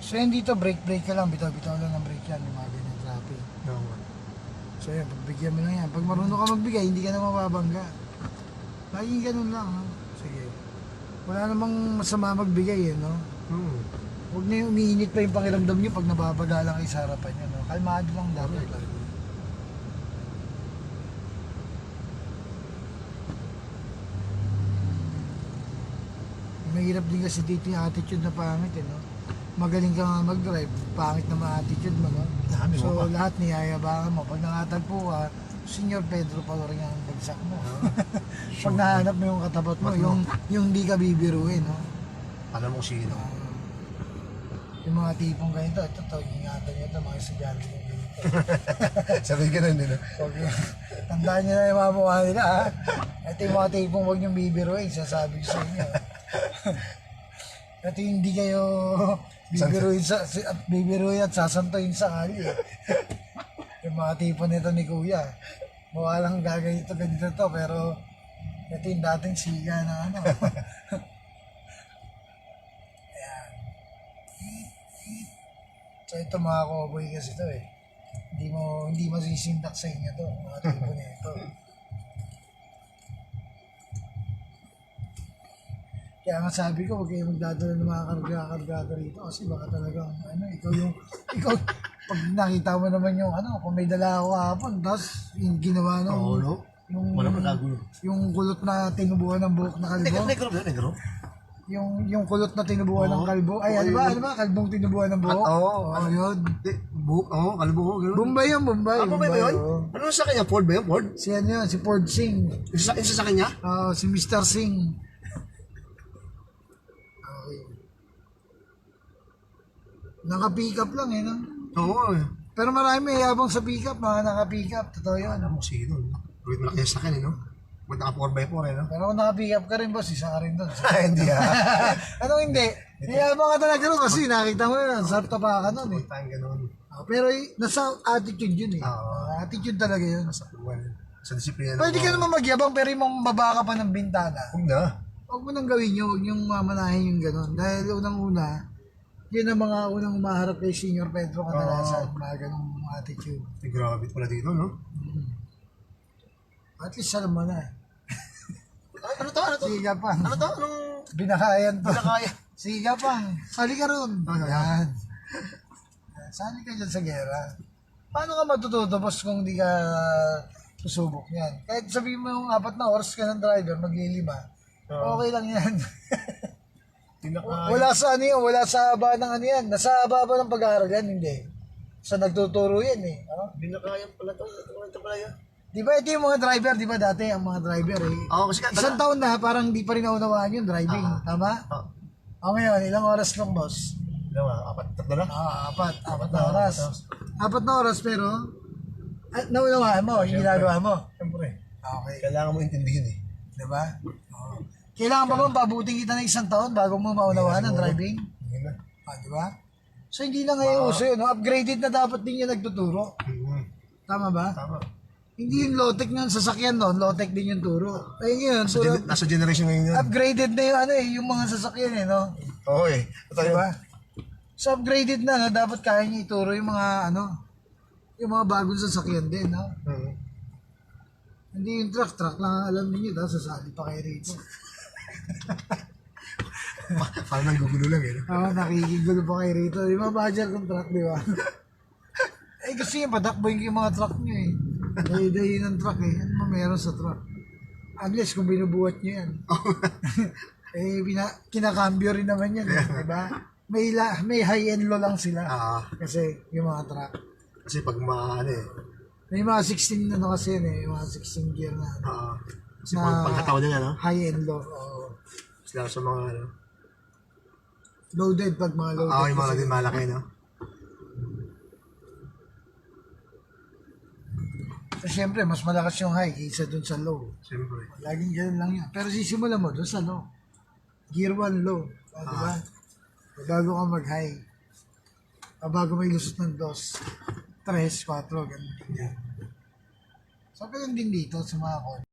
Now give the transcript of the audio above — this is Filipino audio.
So yan dito, brake ka lang, bitaw-bitaw lang ng brake yan, yung mga ganyan traffic. Oo. So yan, pagbigyan mo lang yan. Pag marunong ka magbigay, hindi ka na mababangga. Laging ganun lang, ha? Sige. Wala namang masama magbigay, no? Huwag na yung umiinit pa yung pakiramdam nyo pag nababagala kayo sa harapan nyo, no? Kalmado lang dapat. Mahirap din kasi dito yung attitude na pangit, no? Magaling ka nga mag-drive, pangit naman attitude mo, no? So lahat niyayabangan mo. Pag nakatagpo ka, Senyor Pedro pa rin ang bagsak mo. Pag nahanap mo yung katapat mo, yung hindi ka bibiruin, no? Alam mo sino. Yung mga tipong ganito, ito, ingatan nyo ito, mga estudyante yung ganito. Sabi ka nun, no? Tandaan nyo na yung mga mukha nila, ha? Ito yung mga tipong huwag nyo bibiruin, sasabi ko sa inyo. Ito hindi kayo bibiruin at sasantoyin sa kali. Yung mga tipo nito ni Kuya. Mukha lang ganito to, pero ito yung dating siga na ano. Ayan. So ito mga cowboy kasi ito eh. Hindi masisindak sa inyo to, mga tipo nito. Kaya nga sabi ko, huwag kayo magdadala ng mga karga-karga rito kasi baka talagang, ikaw, pag nakita mo naman yung, kung may dala ako hapon, tapos yung ginawa nung, yung kulot na tinubuhan ng buhok na kalbo. Negro? Yung kulot na tinubuhan ng kalbo. Ay, ano ba? Kalbong tinubuhan ng buhok? Oo, yun. Buhok, kalbo. Bombay yun, Bombay. Bombay ba yun? Ano sa kanya? Ford ba yun? Ford? Si Ford Singh. Isa sa kanya? Si Mr. Singh. Naka-pick up lang no? Oo. Pero marami may yabang sa pick up, mga naka-pick up, totoo yun. Alam mo sino, no? Wait, malaki sa akin, no? Wait, naka 4x4, no? Pero kung naka-pick up ka rin, boss, isa ka rin doon. Hindi, Anong hindi? May yabang ka talaga rin kasi nakita mo yun, sarap tapakan nun eh. Tayong ganun. Pero nasa attitude yun eh. Attitude talaga yun. Sa disiplina. Pwede ka naman magyabang pero yung mababa ka pa ng bintana. Huwag na. Huwag mo nang gawin yun, huwag niyong mamanahin yung gano'n. Dahil unang-una, yun ang mga unang umaharap kay Senyor Pedro kadalasan, mga ganong attitude. Grabe pala dito, no? At least alam mo na. Ano to? Sige ka pang. Ano to? Anong Binakayan to. binakaya? Sige ka pang. Sali ka ron. Yan. Sali ka dyan sa gera. Paano ka matututo, boss, kung di ka susubok yan? Kahit sabihin mo yung 4 na oras ka ng driver, maglilima. Okay lang yan. Wala sa wala sa haba ng yan. Nasa baba ng pag-aaral yan, hindi. Sa nagtuturo yan eh. Binakayan pala to. Ito pala yan. Di ba ito yung mga driver, di ba dati ang mga driver eh. Kasi Isang taon na parang di pa rin naunawaan yung driving, tama? Ngayon, ilang oras lang, boss? Tatlo lang? 4 na oras. 4 na oras pero naunawaan mo, yung ginagawa mo. Siyempre. Okay. Kailangan mo intindihin eh. Di ba? Kailangan pa bang pabuting kita ng 1 taon bago mo maunawaan ang driving? Hindi na. Di ba? So hindi na ngayon uso yun, no? Upgraded na dapat din yung nagtuturo. Tama ba? Tama. Hindi yung low-tech ng sasakyan noon, low-tech din yung turo. Ay ngayon, Nasa generation ngayon yun. upgraded na yung yung mga sasakyan no? Oo eh. Diba? So upgraded na, no? Dapat kaya niya ituro yung mga yung mga bagong sasakyan din, no? Hindi yung truck lang ang alam niyo, tapos sasali pa kayo rito. Parang nanggugulo lang eh. Nakikigulo pa kayo rito. Di ba, budget ng truck, di ba? Kasi yung padakboy yung mga truck niyo eh. Dahi-dahi ng truck eh. Ano ba meron sa truck? Unless kung binubuhat niyo yan. Kinakambyo rin naman yan, di ba? May high-end low lang sila. Kasi yung mga truck. Kasi pag may mga 16 kasi yun eh. Yung mga 16 gear na. Kasi pagkatawa nila, no? High-end low. Sila sa mga Loaded pag mga loaded. yung mga din malaki, no? So, syempre, mas malakas yung high kaysa dun sa low. Siyempre. Laging ganun lang yan. Pero sisimulan mo dun sa low. Gear 1 low. Diba? Bago ka mag-high. Bago may lusot ng 2, 3, 4, ganun. So, ganun din dito sa mga